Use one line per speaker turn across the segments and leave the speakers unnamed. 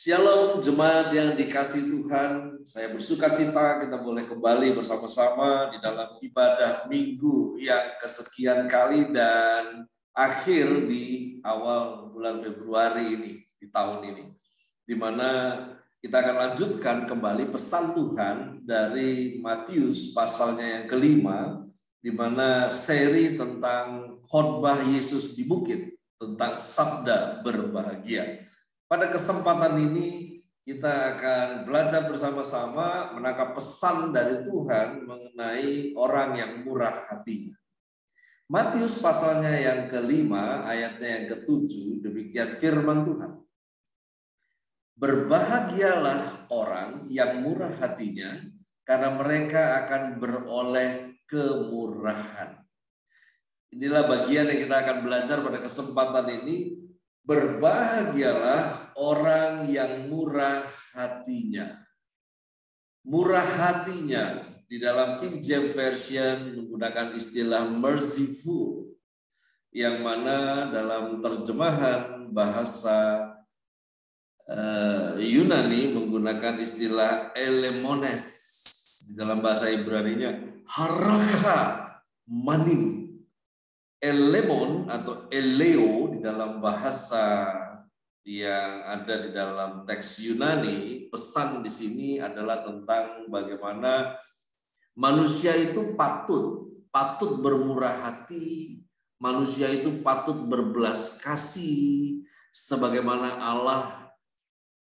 Shalom jemaat yang dikasihi Tuhan, saya bersuka cita kita boleh kembali bersama-sama di dalam ibadah minggu yang kesekian kali dan akhir di awal bulan Februari ini, di tahun ini. Di mana kita akan lanjutkan kembali pesan Tuhan dari Matius pasalnya yang kelima, di mana seri tentang khotbah Yesus di bukit, tentang sabda berbahagia. Pada kesempatan ini kita akan belajar bersama-sama menangkap pesan dari Tuhan mengenai orang yang murah hatinya. Matius pasalnya yang kelima, ayatnya yang ketujuh, demikian firman Tuhan. Berbahagialah orang yang murah hatinya, karena mereka akan beroleh kemurahan. Inilah bagian yang kita akan belajar pada kesempatan ini. Berbahagialah orang yang murah hatinya. Murah hatinya di dalam King James Version menggunakan istilah merciful, yang mana dalam terjemahan bahasa Yunani menggunakan istilah elemones. Di dalam bahasa Ibraninya haraka manim. Elemon atau eleo di dalam bahasa yang ada di dalam teks Yunani, pesan di sini adalah tentang bagaimana manusia itu patut bermurah hati, manusia itu patut berbelas kasih, sebagaimana Allah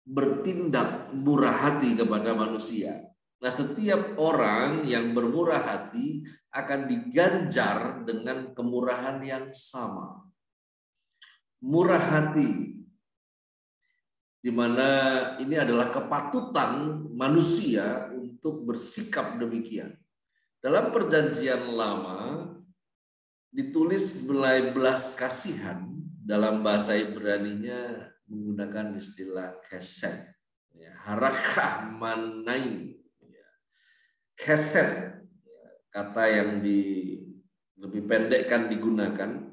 bertindak murah hati kepada manusia. Nah, setiap orang yang bermurah hati akan diganjar dengan kemurahan yang sama. Murah hati, di mana ini adalah kepatutan manusia untuk bersikap demikian. Dalam perjanjian lama ditulis belas kasihan, dalam bahasa Ibraninya menggunakan istilah kesed, harakah manaim. Kesed, kata yang lebih pendekkan digunakan.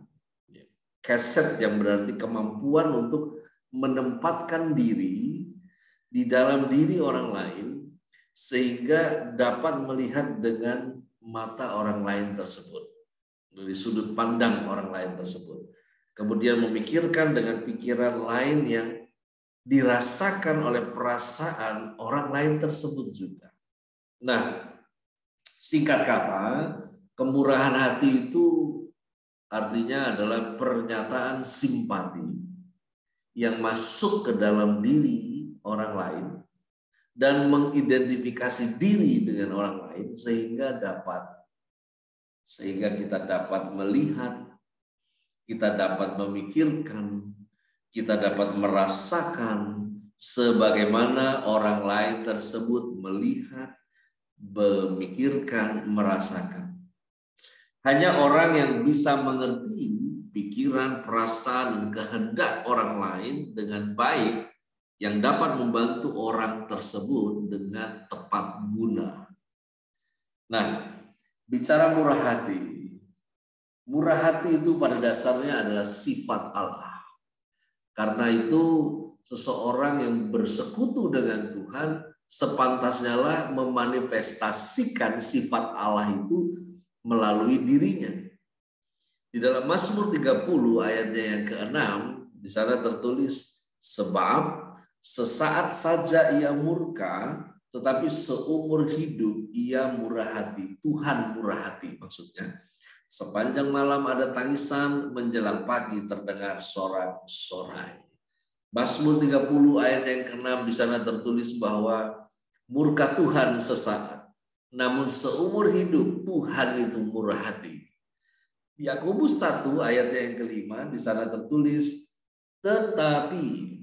Kesed yang berarti kemampuan untuk menempatkan diri di dalam diri orang lain sehingga dapat melihat dengan mata orang lain tersebut, dari sudut pandang orang lain tersebut. Kemudian memikirkan dengan pikiran lain yang dirasakan oleh perasaan orang lain tersebut juga. Nah, singkat kata, kemurahan hati itu artinya adalah pernyataan simpati yang masuk ke dalam diri orang lain dan mengidentifikasi diri dengan orang lain sehingga kita dapat melihat, kita dapat memikirkan, kita dapat merasakan sebagaimana orang lain tersebut melihat, memikirkan, merasakan. Hanya orang yang bisa mengerti pikiran, perasaan, dan kehendak orang lain dengan baik yang dapat membantu orang tersebut dengan tepat guna. Nah, bicara murah hati itu pada dasarnya adalah sifat Allah. Karena itu seseorang yang bersekutu dengan Tuhan sepantasnya lah memanifestasikan sifat Allah itu melalui dirinya. Di dalam Mazmur 30 ayatnya yang ke-6, di sana tertulis, sebab sesaat saja ia murka, tetapi seumur hidup ia murah hati. Tuhan murah hati maksudnya. Sepanjang malam ada tangisan, menjelang pagi terdengar sorak-sorai. Mazmur 30 ayat yang ke-6 di sana tertulis bahwa murka Tuhan sesaat, namun seumur hidup Tuhan itu murah hati. Yakobus 1 ayat yang ke-5 di sana tertulis, tetapi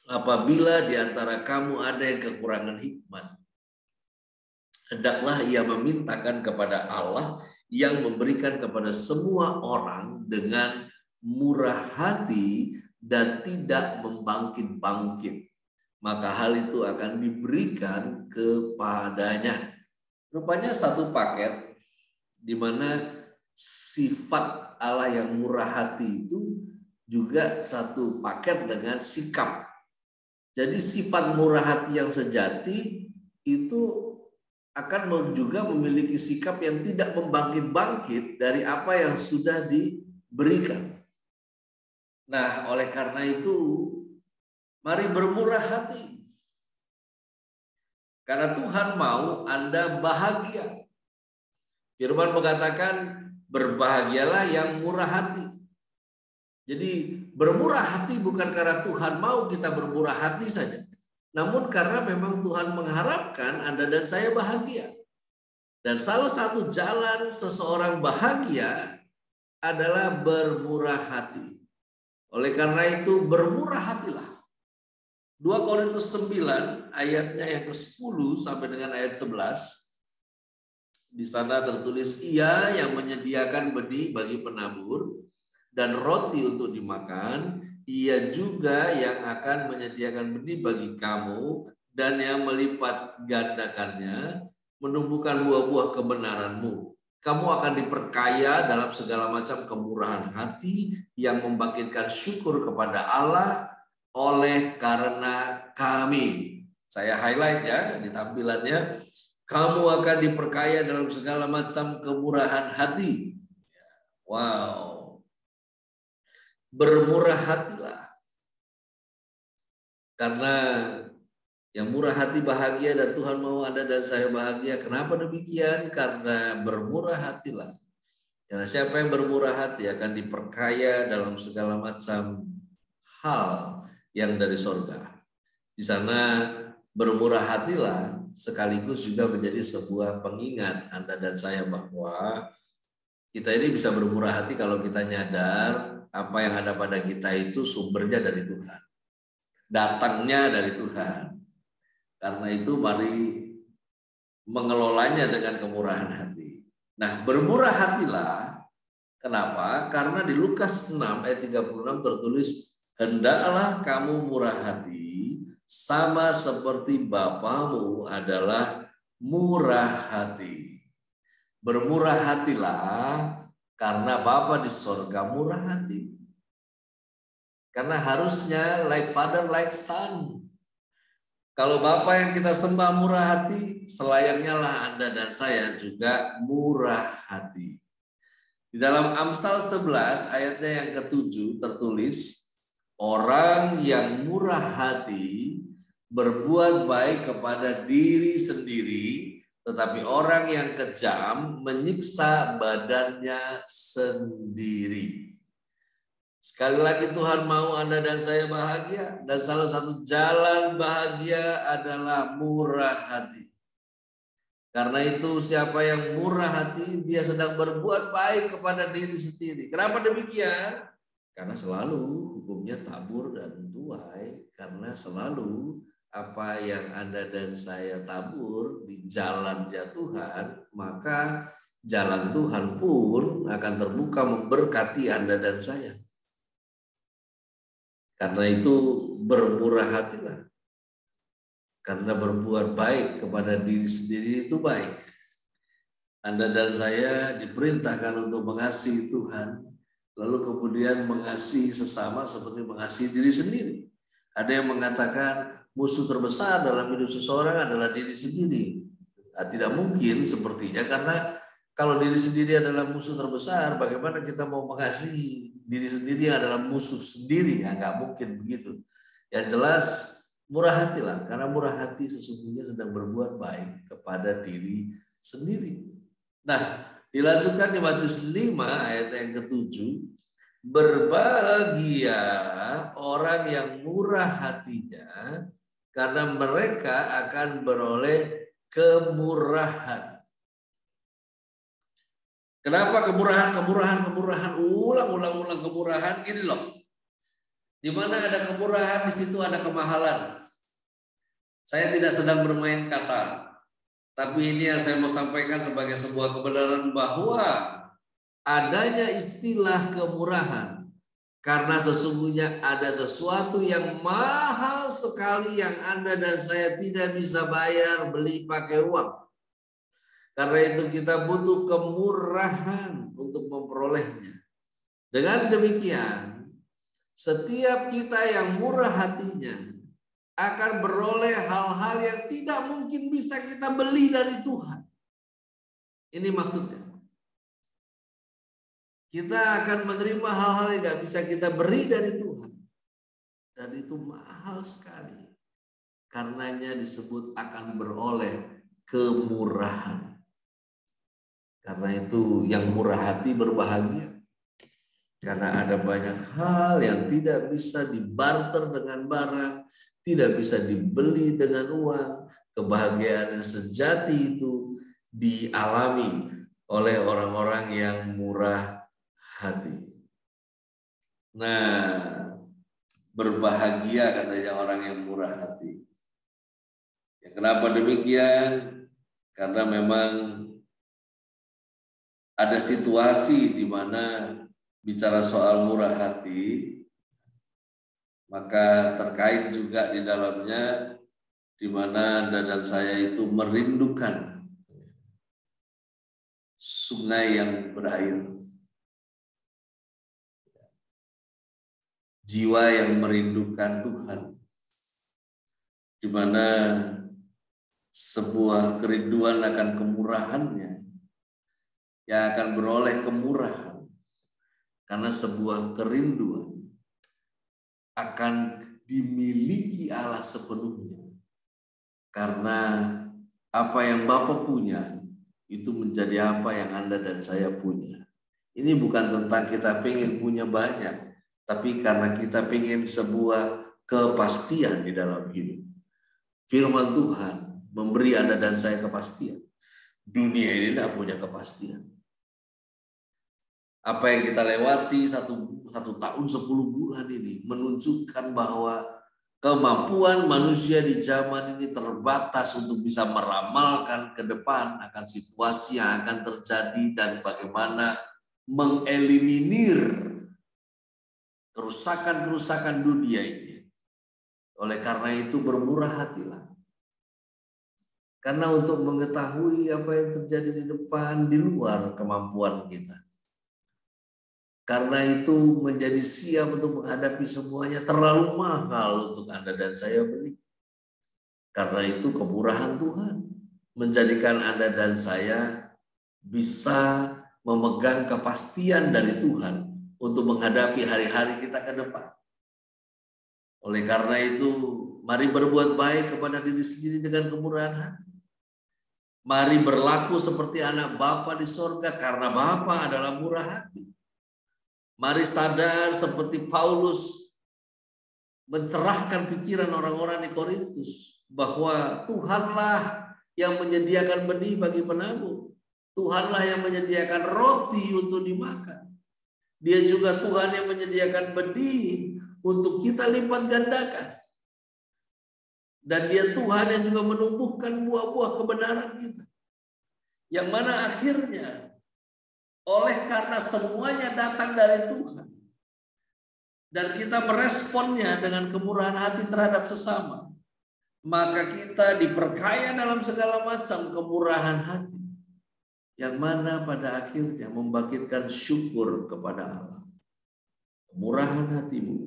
apabila di antara kamu ada yang kekurangan hikmat, hendaklah ia memintakan kepada Allah yang memberikan kepada semua orang dengan murah hati dan tidak membangkit-bangkit. Maka hal itu akan diberikan kepadanya. Rupanya satu paket di mana sifat Allah yang murah hati itu juga satu paket dengan sikap Jadi sifat murah hati yang sejati itu akan juga memiliki sikap yang tidak membangkit-bangkit dari apa yang sudah diberikan. Nah, oleh karena itu, mari bermurah hati. Karena Tuhan mau Anda bahagia. Firman mengatakan, berbahagialah yang murah hati. Jadi bermurah hati bukan karena Tuhan mau kita bermurah hati saja. Namun karena memang Tuhan mengharapkan Anda dan saya bahagia. Dan salah satu jalan seseorang bahagia adalah bermurah hati. Oleh karena itu bermurah hatilah. 2 Korintus 9 ayatnya yang ke-10 sampai dengan ayat 11. Di sana tertulis, ia yang menyediakan benih bagi penabur dan roti untuk dimakan, ia juga yang akan menyediakan benih bagi kamu dan yang melipat gandakannya, menumbuhkan buah-buah kebenaranmu. Kamu akan diperkaya dalam segala macam kemurahan hati yang membangkitkan syukur kepada Allah oleh karena kami. Saya highlight ya di tampilannya. Kamu akan diperkaya dalam segala macam kemurahan hati. Wow. Bermurah hatilah. Karena yang murah hati bahagia dan Tuhan mau Anda dan saya bahagia. Kenapa demikian? Karena bermurah hatilah. Karena siapa yang bermurah hati akan diperkaya dalam segala macam hal yang dari surga. Di sana bermurah hatilah sekaligus juga menjadi sebuah pengingat Anda dan saya bahwa kita ini bisa bermurah hati kalau kita nyadar apa yang ada pada kita itu sumbernya dari Tuhan. Datangnya dari Tuhan. Karena itu mari mengelolanya dengan kemurahan hati. Nah, bermurah hatilah. Kenapa? Karena di Lukas 6 ayat 36 tertulis, hendaklah kamu murah hati sama seperti Bapamu adalah murah hati. Bermurah hatilah karena Bapa di sorga murah hati. Karena harusnya like father, like son. Kalau Bapa yang kita sembah murah hati, selayaknya lah Anda dan saya juga murah hati. Di dalam Amsal 11 ayatnya yang ke-7 tertulis, orang yang murah hati berbuat baik kepada diri sendiri, tetapi orang yang kejam menyiksa badannya sendiri. Sekali lagi Tuhan mau Anda dan saya bahagia, dan salah satu jalan bahagia adalah murah hati. Karena itu siapa yang murah hati, dia sedang berbuat baik kepada diri sendiri. Kenapa demikian? Karena selalu hukumnya tabur dan tuai. Karena selalu apa yang Anda dan saya tabur di jalannya Tuhan, maka jalan Tuhan pun akan terbuka memberkati Anda dan saya. Karena itu bermurah hatilah. Karena berbuat baik kepada diri sendiri itu baik. Anda dan saya diperintahkan untuk mengasihi Tuhan, lalu kemudian mengasihi sesama seperti mengasihi diri sendiri. Ada yang mengatakan musuh terbesar dalam hidup seseorang adalah diri sendiri. Nah, tidak mungkin sepertinya, karena kalau diri sendiri adalah musuh terbesar, bagaimana kita mau mengasihi diri sendiri yang adalah musuh sendiri? Ya, nggak mungkin begitu. Yang jelas murah hatilah, karena murah hati sesungguhnya sedang berbuat baik kepada diri sendiri. Nah, dilanjutkan di Matius 5 ayat yang ke-7, berbahagia orang yang murah hatinya, karena mereka akan beroleh kemurahan. Kenapa kemurahan? Ulang kemurahan, gini loh. Di mana ada kemurahan, di situ ada kemahalan. Saya tidak sedang bermain kata, tapi ini yang saya mau sampaikan sebagai sebuah kebenaran bahwa adanya istilah kemurahan karena sesungguhnya ada sesuatu yang mahal sekali yang Anda dan saya tidak bisa bayar, beli pakai uang. Karena itu kita butuh kemurahan untuk memperolehnya. Dengan demikian, setiap kita yang murah hatinya akan beroleh hal-hal yang tidak mungkin bisa kita beli dari Tuhan. Ini maksudnya. Kita akan menerima hal-hal yang tidak bisa kita beri dari Tuhan. Dan itu mahal sekali. Karenanya disebut akan beroleh kemurahan. Karena itu yang murah hati berbahagia. Karena ada banyak hal yang tidak bisa dibarter dengan barang, tidak bisa dibeli dengan uang. Kebahagiaan yang sejati itu dialami oleh orang-orang yang murah hati. Nah, berbahagia katanya orang yang murah hati. Ya, kenapa demikian? Karena memang ada situasi di mana bicara soal murah hati, maka terkait juga di dalamnya di mana Anda dan saya itu merindukan sungai yang berair. Jiwa yang merindukan Tuhan. Di mana sebuah kerinduan akan kemurahannya yang akan beroleh kemurahan. Karena sebuah kerinduan akan dimiliki Allah sepenuhnya. Karena apa yang Bapa punya itu menjadi apa yang Anda dan saya punya. Ini bukan tentang kita pengen punya banyak, tapi karena kita pengen sebuah kepastian di dalam hidup. Firman Tuhan memberi Anda dan saya kepastian. Dunia ini tidak punya kepastian. Apa yang kita lewati satu tahun 10 bulan ini menunjukkan bahwa kemampuan manusia di zaman ini terbatas untuk bisa meramalkan ke depan akan situasi yang akan terjadi dan bagaimana mengeliminir kerusakan-kerusakan dunia ini. Oleh karena itu bermurah hatilah. Karena untuk mengetahui apa yang terjadi di depan di luar kemampuan kita. Karena itu menjadi siap untuk menghadapi semuanya terlalu mahal untuk Anda dan saya beli. Karena itu kemurahan Tuhan menjadikan Anda dan saya bisa memegang kepastian dari Tuhan untuk menghadapi hari-hari kita ke depan. Oleh karena itu, mari berbuat baik kepada diri sendiri dengan kemurahan hati. Mari berlaku seperti anak Bapa di sorga karena Bapa adalah murah hati. Mari sadar seperti Paulus mencerahkan pikiran orang-orang di Korintus bahwa Tuhanlah yang menyediakan benih bagi penabur. Tuhanlah yang menyediakan roti untuk dimakan. Dia juga Tuhan yang menyediakan benih untuk kita lipat gandakan. Dan dia Tuhan yang juga menumbuhkan buah-buah kebenaran kita. Yang mana akhirnya oleh karena semuanya datang dari Tuhan. Dan kita meresponnya dengan kemurahan hati terhadap sesama. Maka kita diperkaya dalam segala macam kemurahan hati. Yang mana pada akhirnya membangkitkan syukur kepada Allah. Kemurahan hatimu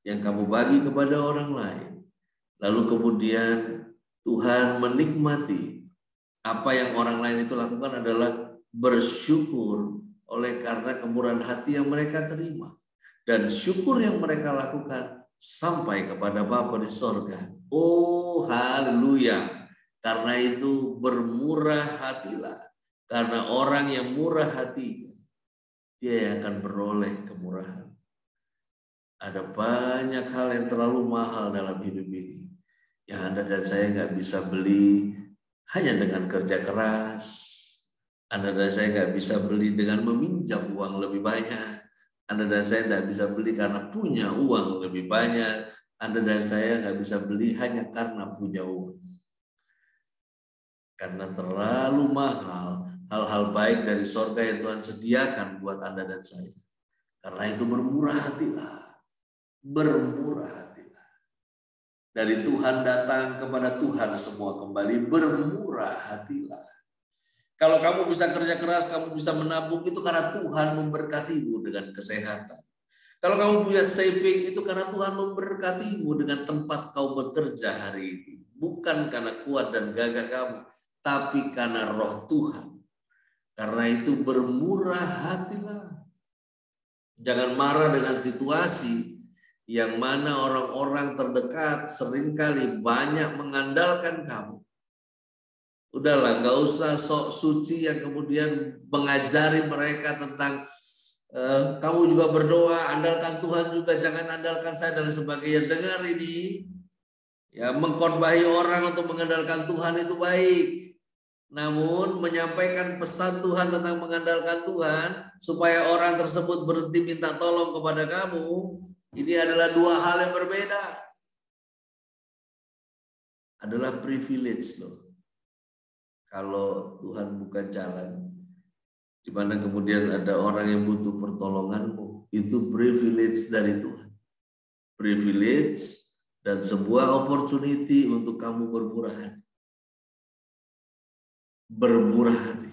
yang kamu bagi kepada orang lain. Lalu kemudian Tuhan menikmati apa yang orang lain itu lakukan adalah bersyukur oleh karena kemurahan hati yang mereka terima. Dan syukur yang mereka lakukan sampai kepada Bapa di sorga. Oh haleluya. Karena itu bermurah hatilah. Karena orang yang murah hati, dia akan beroleh kemurahan. Ada banyak hal yang terlalu mahal dalam hidup ini. Yang Anda dan saya nggak bisa beli hanya dengan kerja keras. Anda dan saya nggak bisa beli dengan meminjam uang lebih banyak. Anda dan saya nggak bisa beli karena punya uang lebih banyak. Anda dan saya nggak bisa beli hanya karena punya uang. Karena terlalu mahal hal-hal baik dari sorga yang Tuhan sediakan buat Anda dan saya. Karena itu bermurah hatilah. Bermurah hatilah. Dari Tuhan datang kepada Tuhan semua kembali. Bermurah hatilah. Kalau kamu bisa kerja keras, kamu bisa menabung, itu karena Tuhan memberkatimu dengan kesehatan. Kalau kamu punya saving itu karena Tuhan memberkatimu dengan tempat kau bekerja hari ini. Bukan karena kuat dan gagah kamu, tapi karena roh Tuhan. Karena itu bermurah hatilah. Jangan marah dengan situasi yang mana orang-orang terdekat seringkali banyak mengandalkan kamu. Udahlah, nggak usah sok suci yang kemudian mengajari mereka tentang kamu juga berdoa, andalkan Tuhan juga, jangan andalkan saya dan sebagainya. Dengar ini, ya mengkhotbahi orang untuk mengandalkan Tuhan itu baik. Namun menyampaikan pesan Tuhan tentang mengandalkan Tuhan supaya orang tersebut berhenti minta tolong kepada kamu, ini adalah dua hal yang berbeda. Adalah privilege loh. Kalau Tuhan buka jalan, di mana kemudian ada orang yang butuh pertolonganmu, itu privilege dari Tuhan. Privilege dan sebuah opportunity untuk kamu bermurah hati. Bermurah hati.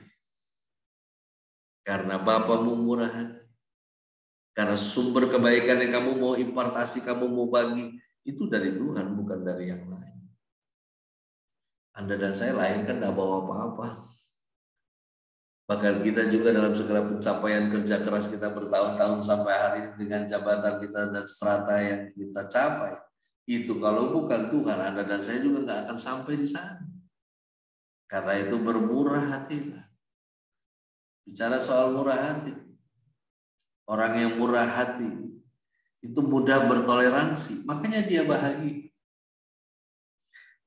Karena Bapamu murah hati. Karena sumber kebaikan yang kamu mau impartasi, kamu mau bagi, itu dari Tuhan, bukan dari yang lain. Anda dan saya lain kan tidak bawa apa-apa. Bahkan kita juga dalam segala pencapaian kerja keras kita bertahun-tahun sampai hari ini dengan jabatan kita dan strata yang kita capai. Itu kalau bukan Tuhan, Anda dan saya juga nggak akan sampai di sana. Karena itu bermurah hati. Bicara soal murah hati. Orang yang murah hati itu mudah bertoleransi, makanya dia bahagia.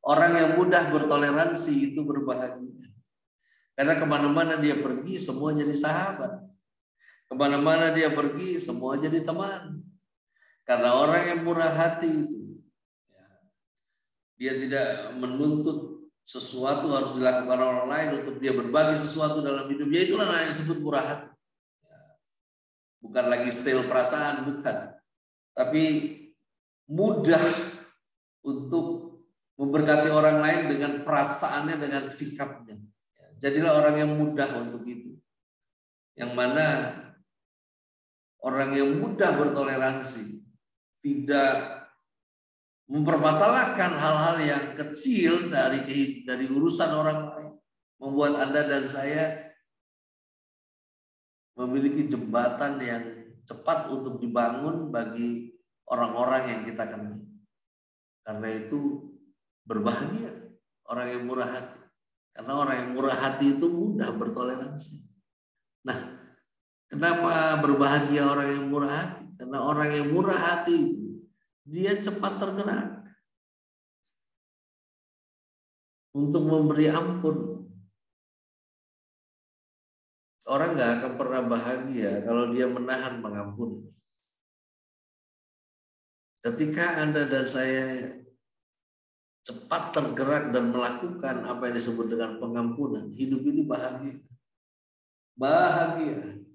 Orang yang mudah bertoleransi itu berbahagia. Karena kemana-mana dia pergi, semua jadi sahabat. Kemana-mana dia pergi, semua jadi teman. Karena orang yang murah hati itu, dia tidak menuntut sesuatu harus dilakukan orang lain untuk dia berbagi sesuatu dalam hidupnya. Itulah yang disebut murah hati. Bukan lagi sel perasaan, bukan. Tapi mudah untuk memberkati orang lain dengan perasaannya, dengan sikapnya. Jadilah orang yang mudah untuk itu. Yang mana orang yang mudah bertoleransi, tidak mempermasalahkan hal-hal yang kecil dari urusan orang lain, membuat Anda dan saya memiliki jembatan yang cepat untuk dibangun bagi orang-orang yang kita kenal. Karena itu berbahagia orang yang murah hati. Karena orang yang murah hati itu mudah bertoleransi. Nah, kenapa berbahagia orang yang murah hati? Karena orang yang murah hati itu dia cepat tergerak untuk memberi ampun. Orang nggak akan pernah bahagia kalau dia menahan mengampuni. Ketika Anda dan saya cepat tergerak dan melakukan apa yang disebut dengan pengampunan, hidup ini bahagia. Bahagia.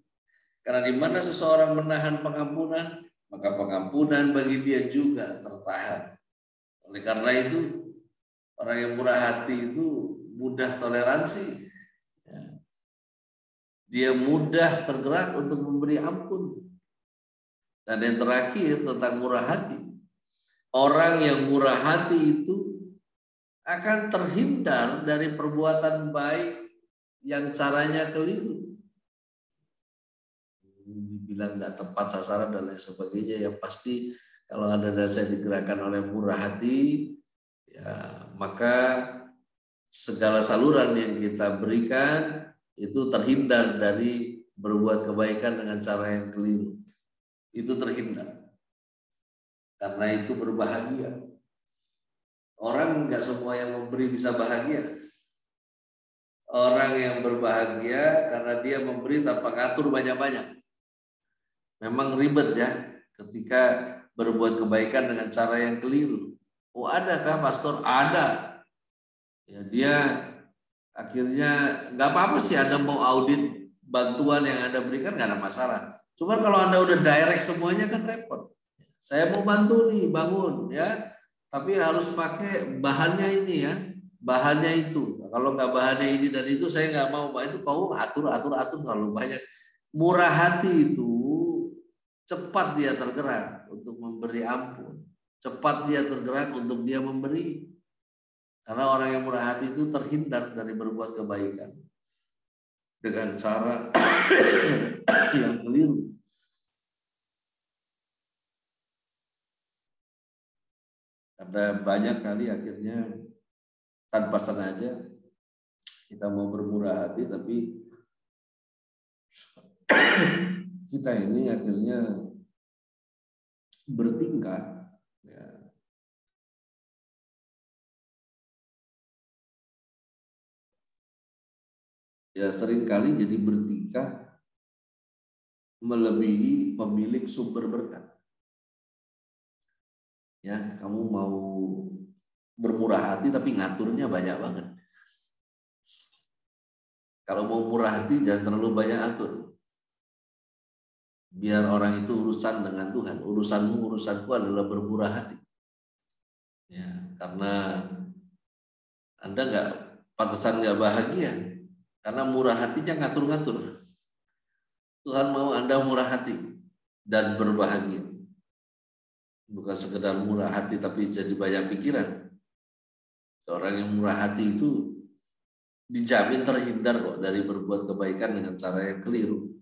Karena di mana seseorang menahan pengampunan, maka pengampunan bagi dia juga tertahan. Oleh karena itu, orang yang murah hati itu mudah toleransi. Dia mudah tergerak untuk memberi ampun. Dan yang terakhir tentang murah hati. Orang yang murah hati itu akan terhindar dari perbuatan baik yang caranya keliru. Dibilang nggak tepat sasaran dan lain sebagainya, yang pasti kalau Anda dan saya digerakkan oleh murah hati, ya maka segala saluran yang kita berikan itu terhindar dari berbuat kebaikan dengan cara yang keliru. Itu terhindar. Karena itu berbahagia. Orang nggak semua yang memberi bisa bahagia. Orang yang berbahagia karena dia memberi tanpa ngatur banyak-banyak. Memang ribet ya ketika berbuat kebaikan dengan cara yang keliru. Oh adakah pastor? Ada. Ya, dia akhirnya nggak apa-apa sih Anda mau audit bantuan yang Anda berikan, nggak ada masalah. Cuma kalau Anda udah direct semuanya kan repot. Saya mau bantu nih bangun ya. Tapi harus pakai bahannya ini ya, bahannya itu. Kalau nggak bahannya ini dan itu saya nggak mau. Pak itu kau atur terlalu banyak. Murah hati itu cepat dia tergerak untuk memberi ampun, cepat dia tergerak untuk dia memberi. Karena orang yang murah hati itu terhindar dari berbuat kebaikan dengan cara yang keliru. Karena banyak kali akhirnya tanpa sengaja kita mau bermurah hati, tapi kita ini akhirnya bertingkah ya seringkali jadi bertingkah melebihi pemilik sumber berkat. Ya, kamu mau bermurah hati tapi ngaturnya banyak banget. Kalau mau murah hati jangan terlalu banyak atur. Biar orang itu urusan dengan Tuhan. Urusanmu, urusanku adalah bermurah hati. Ya, karena Anda pantesan nggak bahagia. Karena murah hatinya ngatur-ngatur. Tuhan mau Anda murah hati dan berbahagia. Bukan sekedar murah hati tapi jadi banyak pikiran. Orang yang murah hati itu dijamin terhindar kok dari berbuat kebaikan dengan cara yang keliru.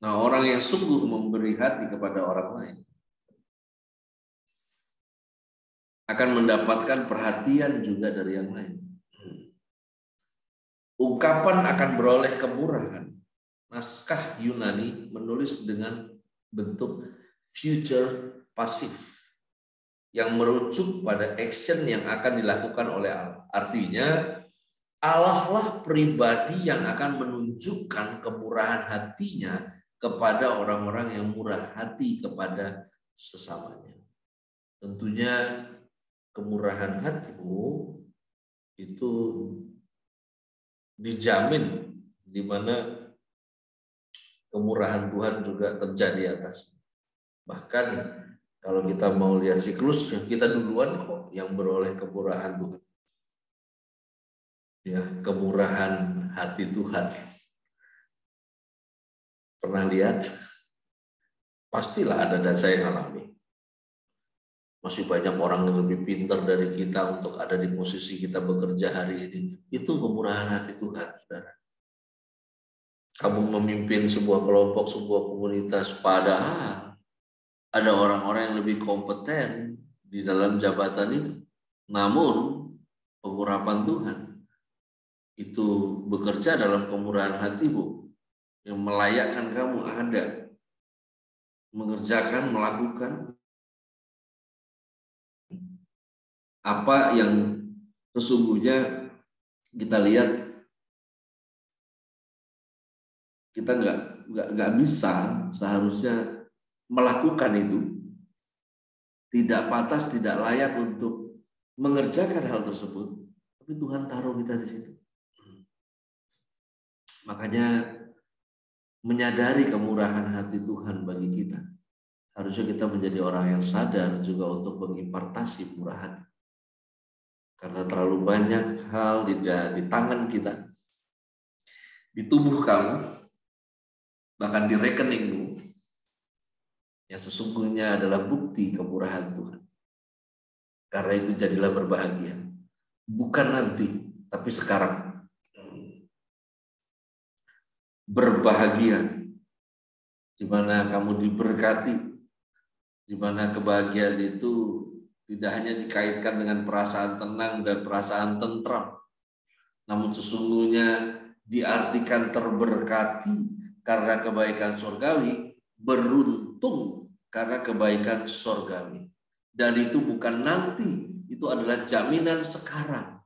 Nah, orang yang sungguh memberi hati kepada orang lain akan mendapatkan perhatian juga dari yang lain. Ungkapan akan beroleh kemurahan. Naskah Yunani menulis dengan bentuk future pasif yang merujuk pada action yang akan dilakukan oleh Allah. Artinya, Allah lah pribadi yang akan menunjukkan kemurahan hatinya kepada orang-orang yang murah hati kepada sesamanya. Tentunya kemurahan hatimu itu dijamin, di mana kemurahan Tuhan juga terjadi atas. Bahkan kalau kita mau lihat siklusnya, kita duluan kok yang beroleh kemurahan Tuhan. Ya, kemurahan hati Tuhan. Pernah lihat? Pastilah ada, dan saya ngalami. Masih banyak orang yang lebih pintar dari kita untuk ada di posisi kita bekerja hari ini. Itu kemurahan hati Tuhan, saudara. Kamu memimpin sebuah kelompok, sebuah komunitas, padahal ada orang-orang yang lebih kompeten di dalam jabatan itu. Namun, pengurapan Tuhan itu bekerja dalam kemurahan hatimu yang melayakkan kamu ada, mengerjakan, melakukan apa yang sesungguhnya kita lihat kita nggak bisa seharusnya melakukan itu, tidak pantas, tidak layak untuk mengerjakan hal tersebut, tapi Tuhan taruh kita di situ. Makanya menyadari kemurahan hati Tuhan bagi kita, harusnya kita menjadi orang yang sadar juga untuk mengimpartasi murah hati. Karena terlalu banyak hal di tangan kita, di tubuh kamu, bahkan di rekeningmu, yang sesungguhnya adalah bukti kemurahan Tuhan. Karena itu jadilah berbahagia. Bukan nanti, tapi sekarang. Berbahagia, di mana kamu diberkati, di mana kebahagiaan itu tidak hanya dikaitkan dengan perasaan tenang dan perasaan tentram, namun sesungguhnya diartikan terberkati karena kebaikan surgawi, beruntung karena kebaikan surgawi. Dan itu bukan nanti, itu adalah jaminan sekarang.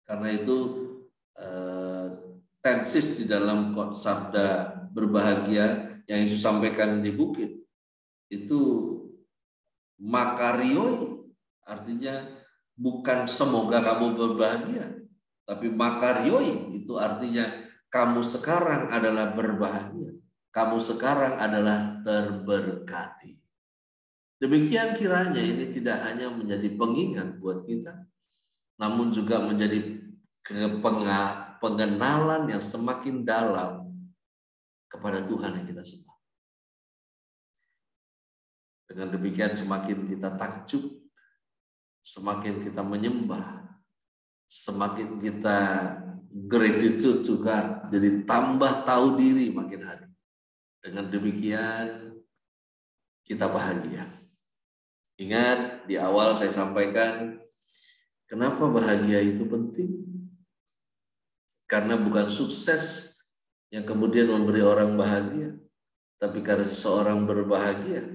Karena itu tensis di dalam sabda berbahagia yang Yesus sampaikan di bukit itu makarioi, artinya bukan semoga kamu berbahagia, tapi makarioi itu artinya kamu sekarang adalah berbahagia, kamu sekarang adalah terberkati. Demikian kiranya ini tidak hanya menjadi pengingat buat kita, namun juga menjadi pengenalan yang semakin dalam kepada Tuhan yang kita sembah. Dengan demikian semakin kita takjub, semakin kita menyembah, semakin kita gratitude to God, jadi tambah tahu diri makin hari. Dengan demikian kita bahagia. Ingat, di awal saya sampaikan, kenapa bahagia itu penting? Karena bukan sukses yang kemudian memberi orang bahagia, tapi karena seseorang berbahagia,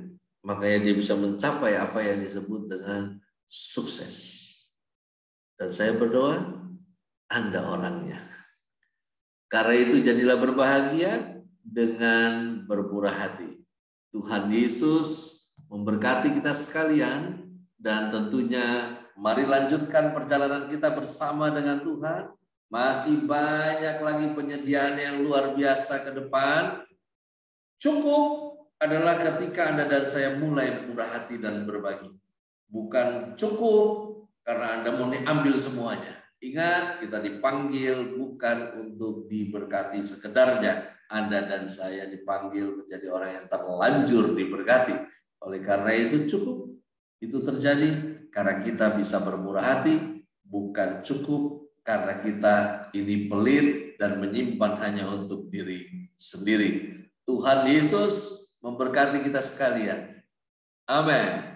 makanya dia bisa mencapai apa yang disebut dengan sukses. Dan saya berdoa, Anda orangnya. Karena itu jadilah berbahagia dengan bermurah hati. Tuhan Yesus memberkati kita sekalian, dan tentunya mari lanjutkan perjalanan kita bersama dengan Tuhan. Masih banyak lagi penyediaan yang luar biasa ke depan. Cukup adalah ketika Anda dan saya mulai murah hati dan berbagi. Bukan cukup karena Anda mau ambil semuanya. Ingat, kita dipanggil bukan untuk diberkati sekedarnya. Anda dan saya dipanggil menjadi orang yang terlanjur diberkati. Oleh karena itu cukup. Itu terjadi karena kita bisa bermurah hati, bukan cukup karena kita ini pelit dan menyimpan hanya untuk diri sendiri. Tuhan Yesus memberkati kita sekalian. Amin.